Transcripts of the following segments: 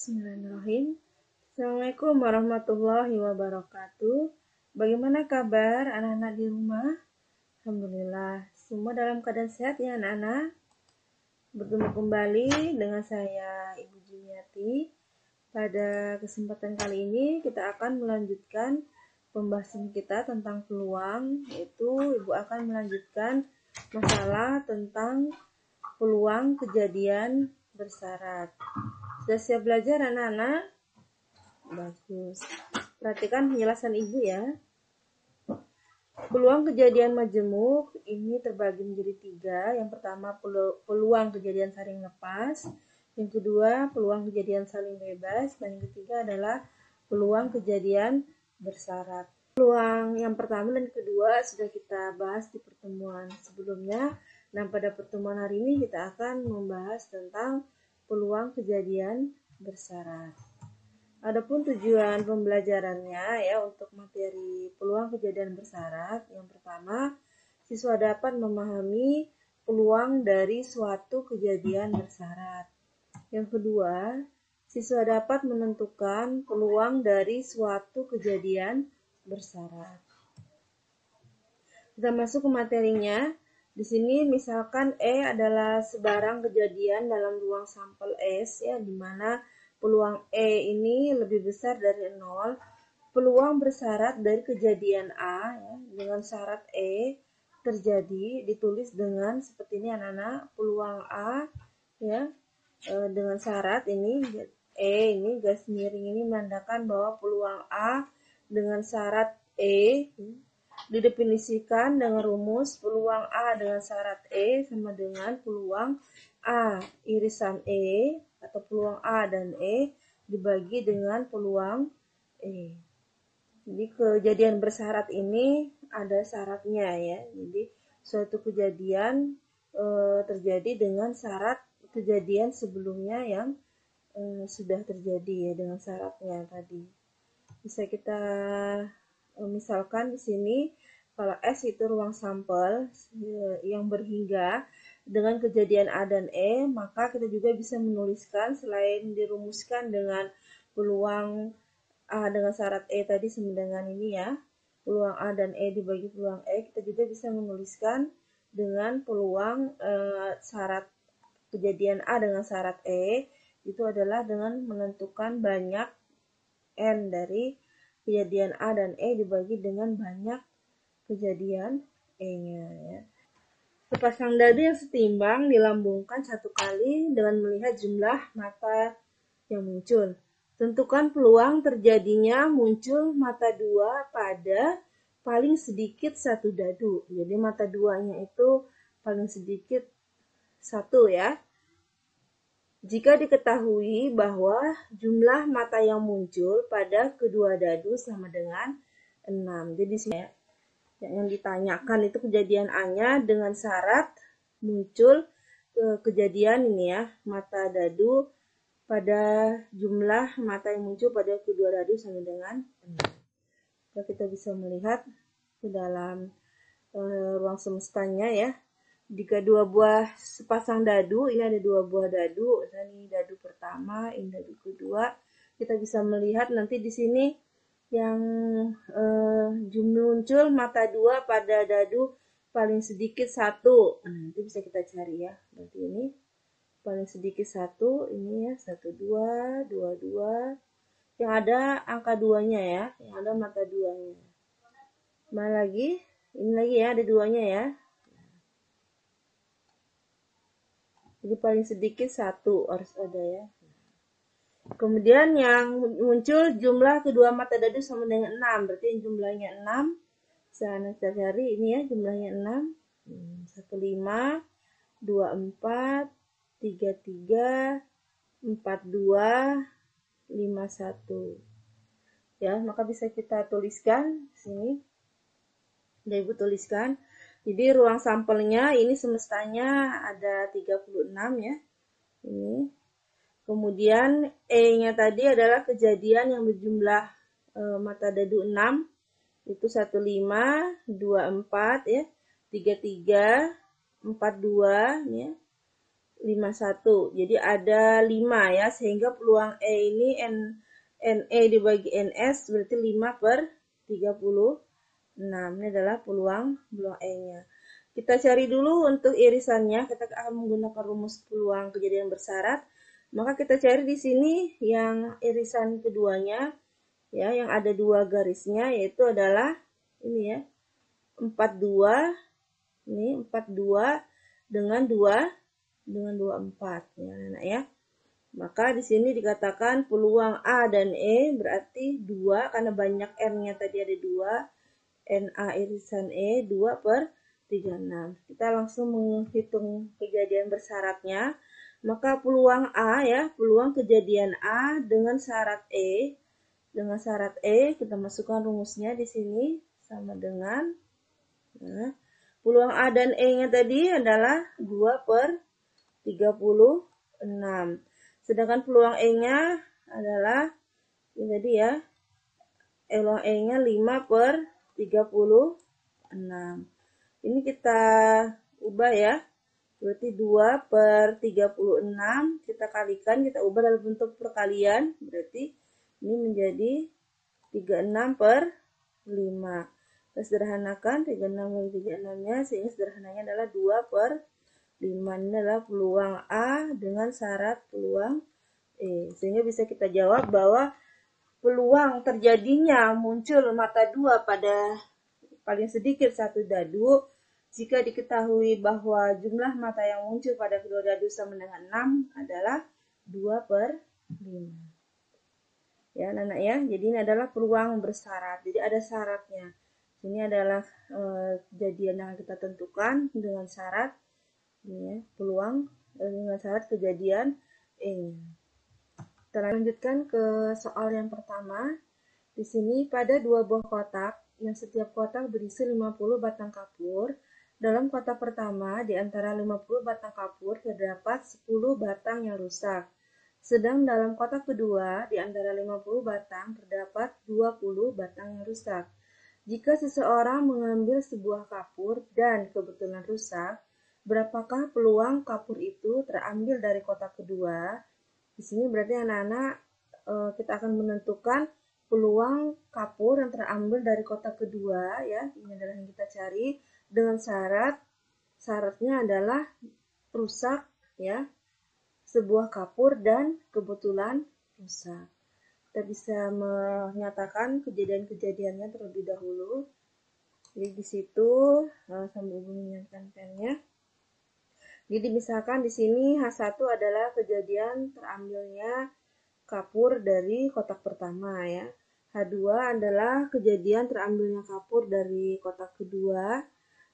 Bismillahirrahmanirrahim. Assalamualaikum warahmatullahi wabarakatuh. Bagaimana kabar anak-anak di rumah? Alhamdulillah, semua dalam keadaan sehat ya anak-anak. Bertemu kembali dengan saya Ibu Jumiati. Pada kesempatan kali ini kita akan melanjutkan pembahasan kita tentang peluang, yaitu Ibu akan melanjutkan masalah tentang peluang kejadian bersyarat. Sudah siap belajar anak-anak? Bagus. Perhatikan penjelasan Ibu ya. Peluang kejadian majemuk ini terbagi menjadi 3. Yang pertama peluang kejadian saling lepas. Yang kedua peluang kejadian saling bebas. Dan yang ketiga adalah peluang kejadian bersyarat. Peluang yang pertama dan kedua sudah kita bahas di pertemuan sebelumnya. Nah, pada pertemuan hari ini kita akan membahas tentang peluang kejadian bersyarat. Adapun tujuan pembelajarannya ya untuk materi peluang kejadian bersyarat, yang pertama, siswa dapat memahami peluang dari suatu kejadian bersyarat. Yang kedua, siswa dapat menentukan peluang dari suatu kejadian bersyarat. Kita masuk ke materinya. Di sini misalkan E adalah sebarang kejadian dalam ruang sampel S ya, di mana peluang E ini lebih besar dari 0. Peluang bersyarat dari kejadian A ya, dengan syarat E terjadi ditulis dengan seperti ini anak-anak. Peluang A ya dengan syarat ini E ini garis miring ini menandakan bahwa peluang A dengan syarat E didefinisikan dengan rumus peluang A dengan syarat E sama dengan peluang A irisan E atau peluang A dan E dibagi dengan peluang E. Jadi kejadian bersyarat ini ada syaratnya ya. Jadi suatu kejadian terjadi dengan syarat kejadian sebelumnya yang sudah terjadi ya dengan syaratnya tadi. Bisa kita misalkan di sini kalau S itu ruang sampel yang berhingga dengan kejadian A dan E, maka kita juga bisa menuliskan selain dirumuskan dengan peluang A dengan syarat E tadi sama dengan ini ya, peluang A dan E dibagi peluang E, kita juga bisa menuliskan dengan peluang syarat kejadian A dengan syarat E itu adalah dengan menentukan banyak N dari kejadian A dan E dibagi dengan banyak kejadian E-nya ya. Sepasang dadu yang setimbang dilambungkan satu kali dengan melihat jumlah mata yang muncul. Tentukan peluang terjadinya muncul mata dua pada paling sedikit satu dadu. Jadi mata duanya itu paling sedikit satu ya. Jika diketahui bahwa jumlah mata yang muncul pada kedua dadu sama dengan 6. Jadi sini yang ditanyakan itu kejadian A-nya dengan syarat muncul kejadian ini ya, mata dadu pada jumlah mata yang muncul pada kedua dadu sama dengan 6. Kita bisa melihat ke dalam ruang semestanya ya. Jika dua buah sepasang dadu, ini ada dua buah dadu, ini dadu pertama, ini dadu kedua, kita bisa melihat nanti di sini yang muncul mata dua pada dadu paling sedikit satu. Nanti bisa kita cari ya. Berarti ini paling sedikit satu, ini ya 1 2 2 2. Yang ada angka duanya ya, yang ada mata duanya. Mana lagi? Ini lagi ya, ada duanya ya. Jadi paling sedikit 1 harus ada ya. Kemudian yang muncul jumlah kedua mata dadu sama dengan 6. Berarti jumlahnya 6. Saya cari ini ya jumlahnya 6. 1 5 2 4 3 3 4 2 5 1. Ya, maka bisa kita tuliskan di sini. Udah Ibu tuliskan. Jadi ruang sampelnya ini semestanya ada 36 ya. Ini. Kemudian E-nya tadi adalah kejadian yang berjumlah mata dadu 6. Itu 1 5 2 4 ya. 3 3 4 2 ya. 51. Jadi ada 5 ya, sehingga peluang E ini NE dibagi NS berarti 5/36. Ini adalah peluang E-nya. Kita cari dulu untuk irisannya. Kita akan menggunakan rumus peluang kejadian bersyarat. Maka kita cari di sini yang irisan keduanya ya, yang ada 2 garisnya, yaitu adalah ini ya, 42. Ini 42 dengan 24 ya, anak ya. Maka di sini dikatakan peluang A dan E berarti 2 karena banyak R-nya tadi ada 2. NA irisan E 2/36. Kita langsung menghitung kejadian bersyaratnya. Maka peluang A ya, peluang kejadian A dengan syarat E. Dengan syarat E kita masukkan rumusnya di sini sama dengan peluang A dan E-nya tadi adalah 2/36. Sedangkan peluang E-nya adalah ini tadi ya, peluang E-nya 5/36. Ini kita ubah ya. Berarti 2/36 kita kalikan, kita ubah dalam bentuk perkalian. Berarti ini menjadi 36/5. Kita sederhanakan 36 kali 36-nya, sehingga sederhananya adalah 2/5. Ini adalah peluang A dengan syarat peluang E. Sehingga bisa kita jawab bahwa peluang terjadinya muncul mata dua pada paling sedikit satu dadu jika diketahui bahwa jumlah mata yang muncul pada kedua dadu sama dengan 6 adalah 2/5. Ya, anak ya. Jadi ini adalah peluang bersyarat. Jadi ada syaratnya. Ini adalah kejadian yang kita tentukan dengan syarat ini ya, peluang dengan syarat kejadian E-nya. Kita lanjutkan ke soal yang pertama. Di sini pada 2 buah kotak yang setiap kotak berisi 50 batang kapur. Dalam kotak pertama, di antara 50 batang kapur terdapat 10 batang yang rusak. Sedang dalam kotak kedua, di antara 50 batang terdapat 20 batang yang rusak. Jika seseorang mengambil sebuah kapur dan kebetulan rusak, berapakah peluang kapur itu terambil dari kotak kedua? Di sini berarti anak-anak kita akan menentukan peluang kapur yang terambil dari kotak kedua ya. Ini adalah yang kita cari dengan syaratnya adalah rusak ya, sebuah kapur dan kebetulan rusak. Kita bisa menyatakan kejadian-kejadiannya terlebih dahulu. Jadi di situ sambil mengingatkan pennya. Jadi misalkan di sini H1 adalah kejadian terambilnya kapur dari kotak pertama ya. H2 adalah kejadian terambilnya kapur dari kotak kedua.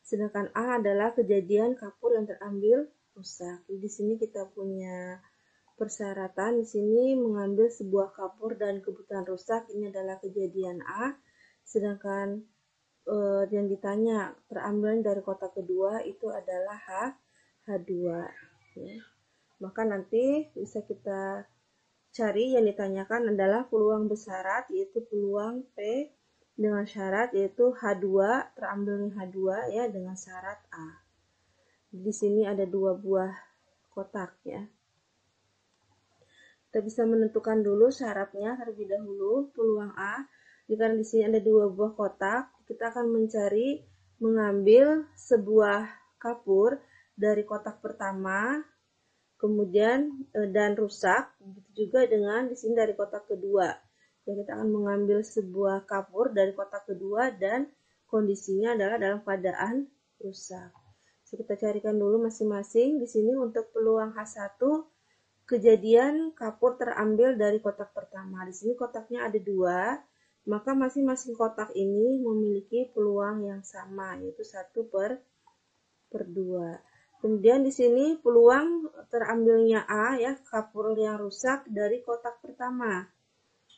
Sedangkan A adalah kejadian kapur yang terambil rusak. Jadi di sini kita punya persyaratan, di sini mengambil sebuah kapur dan kebetulan rusak, ini adalah kejadian A. Sedangkan yang ditanya terambil dari kotak kedua itu adalah H2 ya. Maka nanti bisa kita cari yang ditanyakan adalah peluang bersyarat, yaitu peluang P dengan syarat yaitu H2, terambilnya H2 ya dengan syarat A. Di sini ada 2 buah kotak ya. Kita bisa menentukan dulu syaratnya terlebih dahulu, peluang A. Jika di sini ada 2 buah kotak, kita akan mengambil sebuah kapur dari kotak pertama, kemudian dan rusak. Begitu juga dengan di sini dari kotak kedua. Jadi kita akan mengambil sebuah kapur dari kotak kedua dan kondisinya adalah dalam keadaan rusak. So, kita carikan dulu masing-masing. Di sini untuk peluang H1 kejadian kapur terambil dari kotak pertama. Di sini kotaknya ada 2, maka masing-masing kotak ini memiliki peluang yang sama, yaitu 1/2. Kemudian di sini peluang terambilnya A ya, kapur yang rusak dari kotak pertama.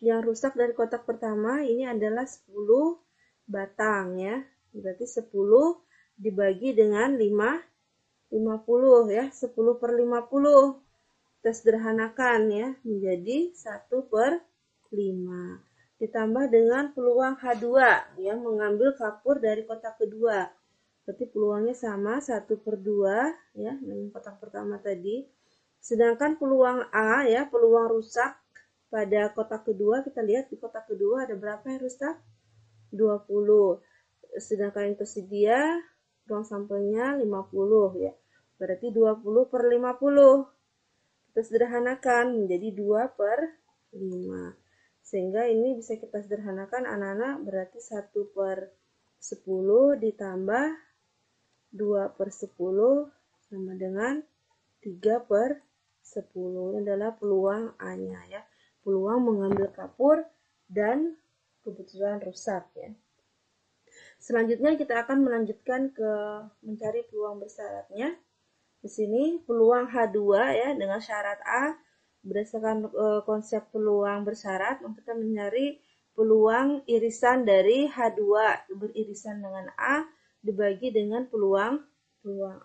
Yang rusak dari kotak pertama ini adalah 10 batang ya. Berarti 10 dibagi dengan 50 ya, 10/50. Kita sederhanakan ya menjadi 1/5 ditambah dengan peluang H2 yang mengambil kapur dari kotak kedua. Berarti peluangnya sama 1/2 ya dengan kotak pertama tadi. Sedangkan peluang A ya, peluang rusak pada kotak kedua, kita lihat di kotak kedua ada berapa yang rusak? 20. Sedangkan yang tersedia ruang sampelnya 50 ya. Berarti 20/50. Kita sederhanakan menjadi 2/5. Sehingga ini bisa kita sederhanakan anak-anak, berarti 1/10 ditambah 2/10 sama dengan 3/10. Ini adalah peluang A-nya ya. Peluang mengambil kapur dan kebetulan rusak ya. Selanjutnya kita akan melanjutkan ke mencari peluang bersyaratnya. Di sini peluang H2 ya dengan syarat A. Berdasarkan konsep peluang bersyarat, kita mencari peluang irisan dari H2 beririsan dengan A dibagi dengan peluang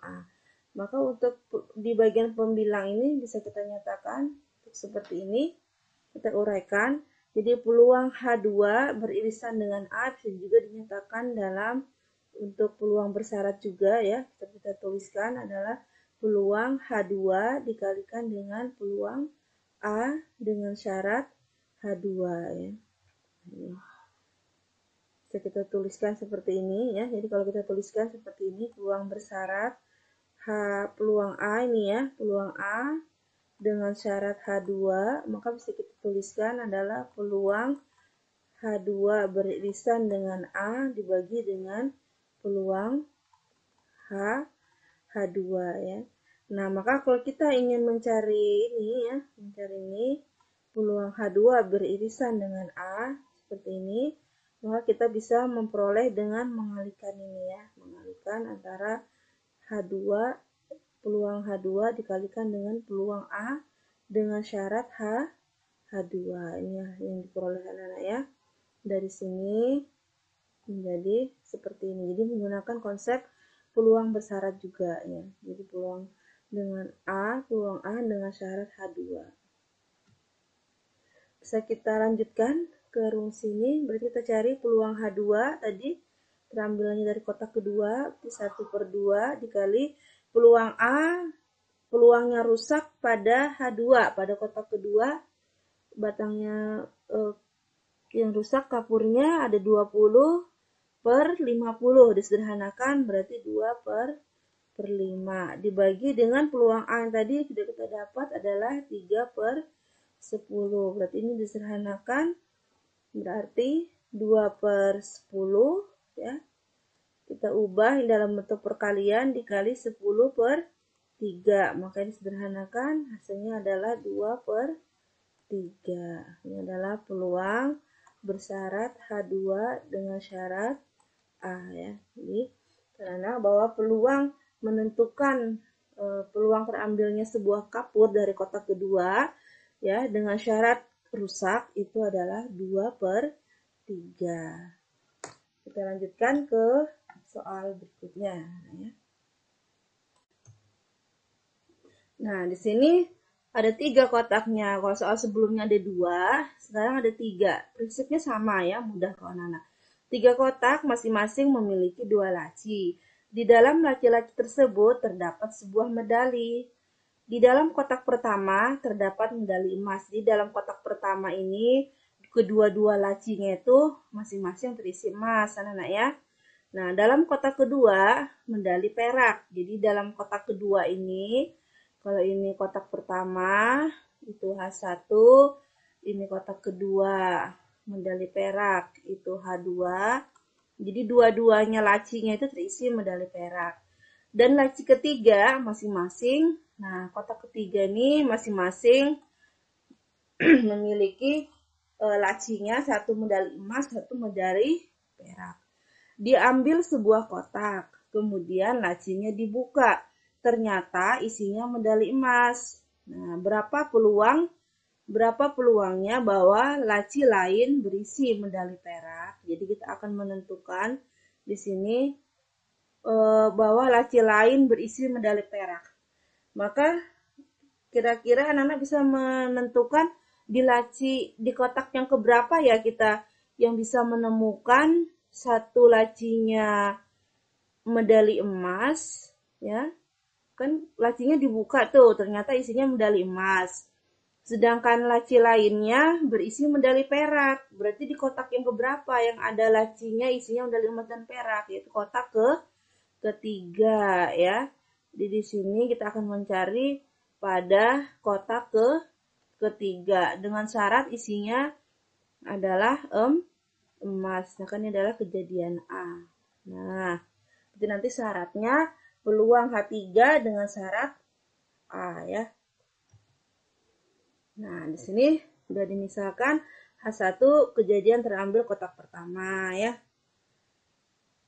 A. Maka untuk di bagian pembilang ini bisa kita nyatakan seperti ini. Kita uraikan. Jadi peluang H2 beririsan dengan A bisa juga dinyatakan dalam untuk peluang bersyarat juga ya. Kita tuliskan adalah peluang H2 dikalikan dengan peluang A dengan syarat H2 ya. Bisa kita tuliskan seperti ini ya. Jadi kalau kita tuliskan seperti ini, peluang bersyarat peluang A ini ya, peluang A dengan syarat H2, maka bisa kita tuliskan adalah peluang H2 beririsan dengan A dibagi dengan peluang H2 ya. Nah, maka kalau kita ingin mencari ini ya, mencari ini peluang H2 beririsan dengan A seperti ini, maka kita bisa memperoleh dengan mengalihkan ini ya, mengalihkan antara H2 peluang H2 dikalikan dengan peluang A dengan syarat H2. Ini ya, yang diperoleh anak-anak ya. Dari sini menjadi seperti ini. Jadi menggunakan konsep peluang bersyarat juga ya. Jadi peluang A dengan syarat H2. Bisa kita lanjutkan ke rumus ini. Berarti kita cari peluang H2 tadi terambilnya dari kotak kedua, 1/2 dikali peluang A, peluangnya rusak pada H2, pada kotak kedua, batangnya yang rusak kapurnya ada 20/50, disederhanakan berarti 2/5, dibagi dengan peluang A yang tadi sudah kita dapat adalah 3/10, berarti ini disederhanakan berarti 2/10 ya. Kita ubah dalam bentuk perkalian dikali 10/3. Maka disederhanakan hasilnya adalah 2/3. Ini adalah peluang bersyarat H2 dengan syarat A ya. Jadi karena bahwa peluang menentukan peluang terambilnya sebuah kapur dari kotak kedua ya dengan syarat rusak itu adalah 2/3. Kita lanjutkan ke soal berikutnya ya. Nah, di sini ada 3 kotaknya. Kalau soal sebelumnya ada 2, sekarang ada 3. Prinsipnya sama ya, mudah kok anak-anak. 3 kotak masing-masing memiliki 2 laci. Di dalam laci-laci tersebut terdapat sebuah medali. Di dalam kotak pertama terdapat medali emas. Di dalam kotak pertama ini kedua-dua lacinya itu masing-masing terisi emas, anak-anak ya. Nah, dalam kotak kedua, medali perak. Jadi, dalam kotak kedua ini, kalau ini kotak pertama, itu H1, ini kotak kedua, medali perak, itu H2. Jadi, dua-duanya lacinya itu terisi medali perak. Dan laci ketiga, masing-masing, nah, kotak ketiga ini masing-masing memiliki lacinya, satu medali emas, satu medali perak. Diambil sebuah kotak, kemudian lacinya dibuka. Ternyata isinya medali emas. Nah, berapa peluangnya bahwa laci lain berisi medali perak? Jadi kita akan menentukan di sini bahwa laci lain berisi medali perak. Maka kira-kira anak-anak bisa menentukan di kotak yang keberapa ya kita yang bisa menemukan satu lacinya medali emas, ya. Kan lacinya dibuka tuh, ternyata isinya medali emas. Sedangkan laci lainnya berisi medali perak. Berarti di kotak yang keberapa yang ada lacinya isinya medali emas dan perak, yaitu kotak ketiga, ya. Jadi di sini kita akan mencari pada kotak ketiga dengan syarat isinya adalah emas. Nah, kan ini adalah kejadian A. Nah, itu nanti syaratnya peluang H3 dengan syarat A, ya. Nah, di sini sudah dimisalkan H1 kejadian terambil kotak pertama, ya.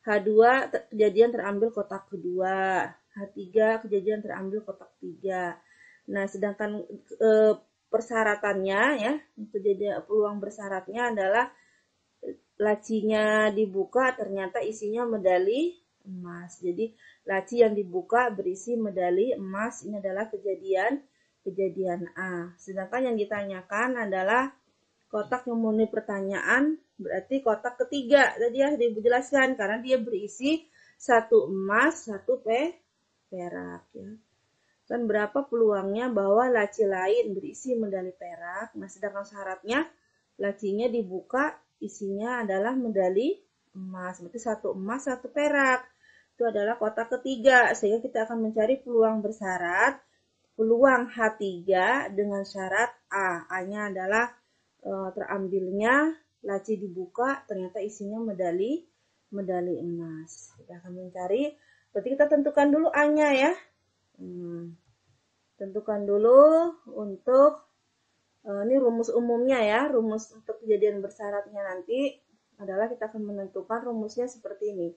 H2 kejadian terambil kotak kedua. H3 kejadian terambil kotak 3. Nah, sedangkan persyaratannya, ya, kejadian peluang bersyaratnya adalah lacinya dibuka ternyata isinya medali emas. Jadi laci yang dibuka berisi medali emas. Ini adalah kejadian A. Sedangkan yang ditanyakan adalah kotak yang memenuhi pertanyaan, berarti kotak ketiga. Tadi ya dijelaskan karena dia berisi satu emas, satu perak, ya. Kan berapa peluangnya bahwa laci lain berisi medali perak. Nah, sedangkan syaratnya lacinya dibuka isinya adalah medali emas. Berarti satu emas, satu perak. Itu adalah kotak ketiga. Sehingga kita akan mencari peluang bersyarat. Peluang H3 dengan syarat A. A-nya adalah terambilnya laci dibuka ternyata isinya medali emas. Kita akan mencari. Berarti kita tentukan dulu A-nya, ya. Tentukan dulu untuk ini rumus umumnya, ya. Rumus untuk kejadian bersyaratnya nanti adalah kita akan menentukan rumusnya seperti ini,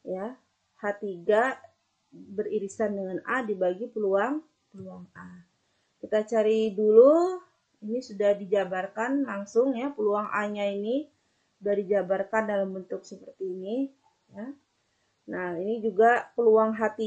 ya. H3 beririsan dengan A dibagi peluang A. Kita cari dulu, ini sudah dijabarkan langsung, ya. Peluang A-nya ini sudah dijabarkan dalam bentuk seperti ini, ya. Nah, ini juga peluang H3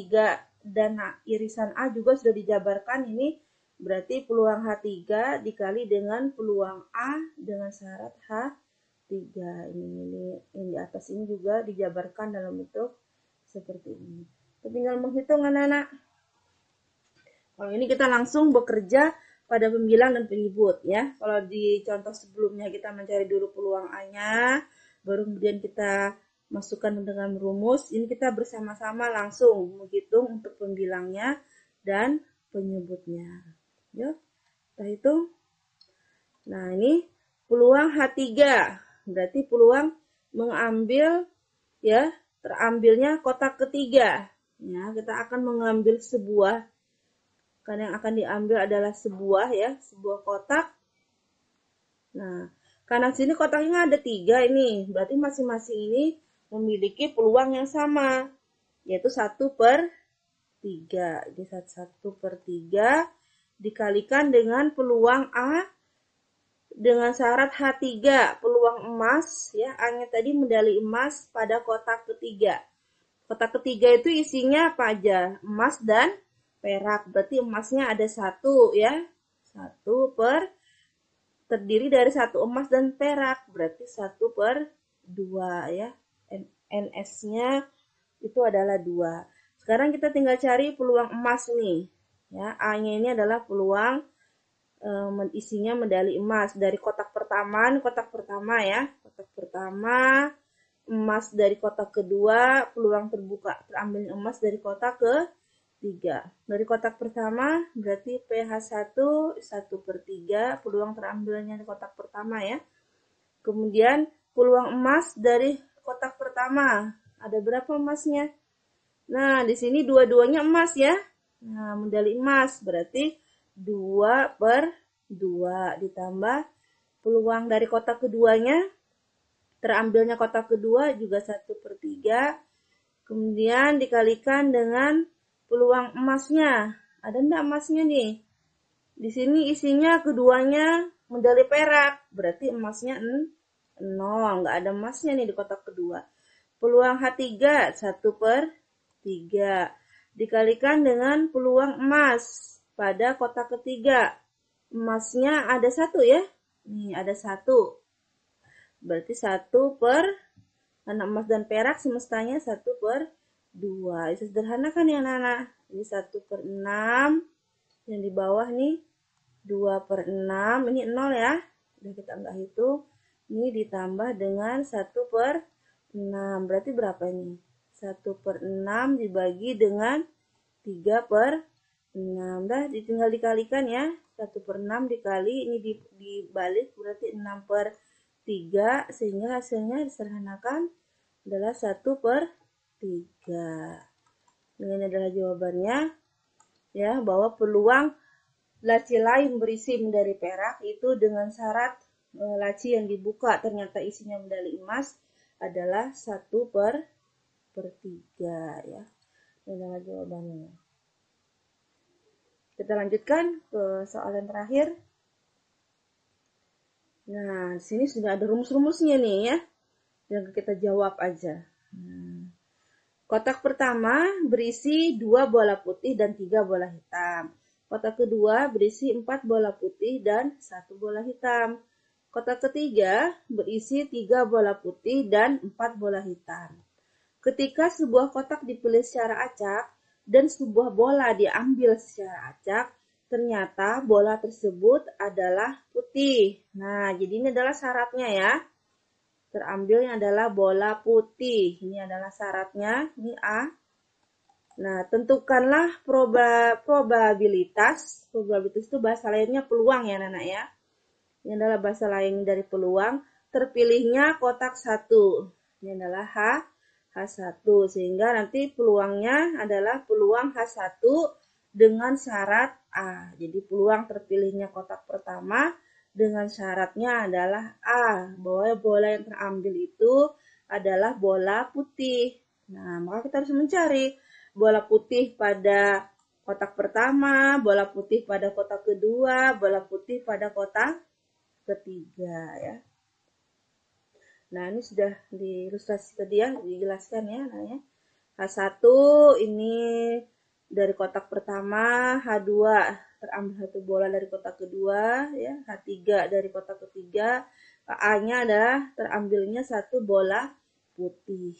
dan irisan A juga sudah dijabarkan. Ini berarti peluang H3 dikali dengan peluang A dengan syarat H3. Ini di atas ini juga dijabarkan dalam bentuk seperti ini. Kita tinggal menghitung, anak-anak. Kalau ini kita langsung bekerja pada pembilang dan penyebut, ya. Kalau di contoh sebelumnya kita mencari dulu peluang A-nya, baru kemudian kita masukkan dengan rumus. Ini kita bersama-sama langsung menghitung untuk pembilangnya dan penyebutnya. Ya, kita hitung. Nah, ini peluang H3. Berarti peluang mengambil, ya, terambilnya kotak ketiga. Ya, kita akan mengambil sebuah, karena yang akan diambil adalah sebuah, ya, sebuah kotak. Nah, karena sini kotaknya ada 3 ini, berarti masing-masing ini memiliki peluang yang sama, yaitu 1/3. Jadi 1/3 dikalikan dengan peluang A dengan syarat H3, peluang emas, ya, A-nya tadi medali emas pada kotak ketiga. Kotak ketiga itu isinya apa aja? Emas dan perak. Berarti emasnya ada 1, ya. 1 terdiri dari 1 emas dan perak. Berarti 1/2, ya. NS-nya itu adalah 2. Sekarang kita tinggal cari peluang emas nih. Ya, A-nya ini adalah peluang isinya medali emas dari kotak pertama, ya. Kotak pertama, emas dari kotak kedua, peluang terambil emas dari kotak ketiga. Dari kotak pertama berarti PH1 1/3, peluang terambilnya di kotak pertama, ya. Kemudian peluang emas dari kotak pertama. Ada berapa emasnya? Nah, di sini dua-duanya emas, ya. Nah, medali emas berarti 2/2 ditambah peluang dari kotak keduanya. Terambilnya kotak kedua juga 1/3. Kemudian dikalikan dengan peluang emasnya. Ada enggak emasnya nih? Di sini isinya keduanya medali perak. Berarti emasnya 0. Enggak ada emasnya nih di kotak kedua. Peluang H3 1/3. Dikalikan dengan peluang emas pada kotak ketiga. Emasnya ada 1, ya. Nih, ada 1. Berarti 1 karena emas dan perak semestanya 1/3. 2. Itu sederhana kan ya anak-anak? Ini 1/6. Yang di bawah nih 2/6. Ini 0 ya. Udah kita nggak hitung. Ini ditambah dengan 1/6. Berarti berapa ini? 1/6 dibagi dengan 3/6. Dah tinggal dikalikan ya. 1/6 dikali. Ini dibalik berarti 6/3. Sehingga hasilnya disederhanakan adalah 1/3. Ini adalah jawabannya. Ya, bahwa peluang laci lain berisi medali perak itu dengan syarat laci yang dibuka ternyata isinya medali emas adalah 1/3 ya. Ini adalah jawabannya. Kita lanjutkan ke soal yang terakhir. Nah, di sini sudah ada rumus-rumusnya nih ya. Yang kita jawab aja. Kotak pertama berisi 2 bola putih dan 3 bola hitam. Kotak kedua berisi 4 bola putih dan 1 bola hitam. Kotak ketiga berisi 3 bola putih dan 4 bola hitam. Ketika sebuah kotak dipilih secara acak dan sebuah bola diambil secara acak, ternyata bola tersebut adalah putih. Nah, jadi ini adalah syaratnya ya. Terambilnya adalah bola putih. Ini adalah syaratnya. Ini A. Nah, tentukanlah probabilitas. Probabilitas itu bahasa lainnya peluang ya, anak-anak ya. Ini adalah bahasa lain dari peluang. Terpilihnya kotak 1. Ini adalah H1. Sehingga nanti peluangnya adalah peluang H1 dengan syarat A. Jadi peluang terpilihnya kotak pertama dengan syaratnya adalah A, bahwa bola yang terambil itu adalah bola putih. Nah, maka kita harus mencari bola putih pada kotak pertama, bola putih pada kotak kedua, bola putih pada kotak ketiga ya. Nah, ini sudah diilustrasi tadi ya, dijelaskan ya. Nah, ya. H1 ini dari kotak pertama, H2 terambil 1 bola dari kotak kedua, ya, H3 dari kotak ketiga, A-nya adalah terambilnya 1 bola putih.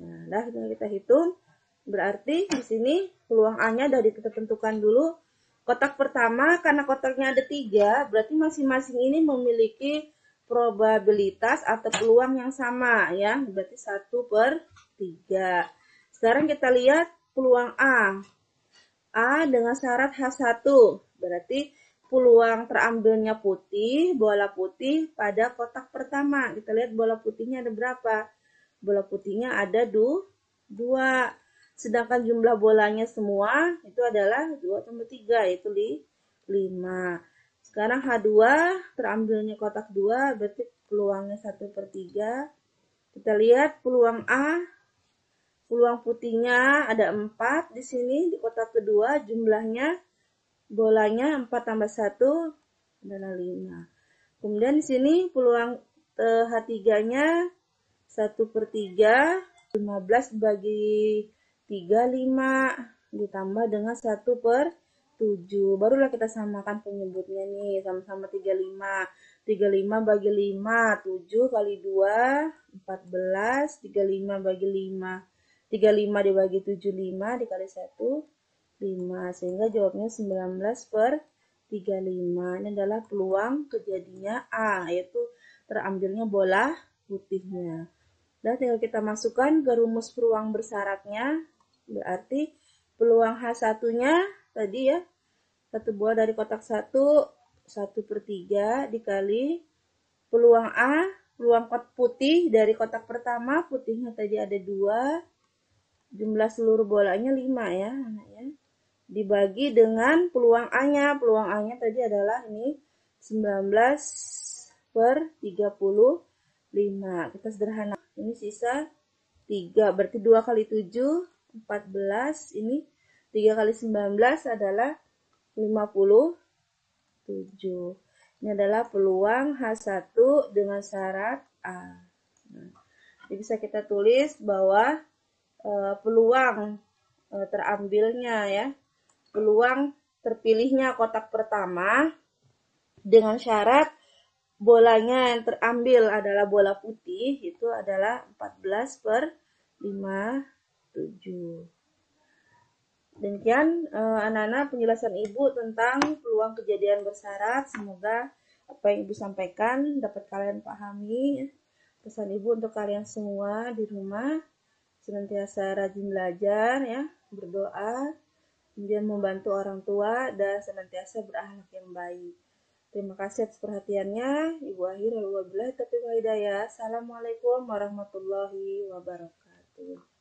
Nah, dah kita hitung. Berarti di sini peluang A-nya dari kita tentukan dulu. Kotak pertama karena kotaknya ada 3, berarti masing-masing ini memiliki probabilitas atau peluang yang sama ya, berarti 1/3. Sekarang kita lihat peluang A. A dengan syarat H1, berarti peluang terambilnya putih, bola putih pada kotak pertama. Kita lihat bola putihnya ada berapa? Bola putihnya ada 2. Sedangkan jumlah bolanya semua itu adalah 2 tambah 3, yaitu 5. Sekarang H2 terambilnya kotak 2, berarti peluangnya 1/3. Kita lihat peluang A. Peluang putihnya ada 4 di sini di kotak kedua, jumlahnya bolanya 4 tambah 1 adalah 5. Kemudian di sini peluang H3-nya 1/3, 15 bagi 3, 5 ditambah dengan 1/7. Barulah kita samakan penyebutnya nih, sama-sama 35. 35 bagi 5, 7 kali 2, 14, 35 bagi 5. 35 dibagi 7, 5 dikali 1, 5. Sehingga jawabnya 19/35. Ini adalah peluang kejadiannya A, yaitu terambilnya bola putihnya. Dan tinggal kita masukkan ke rumus peluang bersyaratnya. Berarti peluang H1-nya tadi ya, 1 bola dari kotak 1, 1/3 dikali peluang A, peluang putih dari kotak pertama, putihnya tadi ada 2. Jumlah seluruh bolanya 5 ya, anaknya. Dibagi dengan peluang A-nya. Peluang A-nya tadi adalah ini 19/35. Kita sederhana. Ini sisa 3. Berarti 2 kali 7, 14. Ini 3 kali 19 adalah 57. Ini adalah peluang H1 dengan syarat A. Nah, jadi bisa kita tulis bahwa peluang terambilnya ya, peluang terpilihnya kotak pertama dengan syarat bolanya yang terambil adalah bola putih itu adalah 14/57. 7. Demikian anak-anak penjelasan Ibu tentang peluang kejadian bersyarat. Semoga apa yang Ibu sampaikan dapat kalian pahami. Pesan Ibu untuk kalian semua di rumah, senantiasa rajin belajar ya, berdoa, kemudian membantu orang tua dan senantiasa berakhlak yang baik. Terima kasih atas perhatiannya. Ibu akhir wabillahi taufiq wal hidayah. Assalamualaikum warahmatullahi wabarakatuh.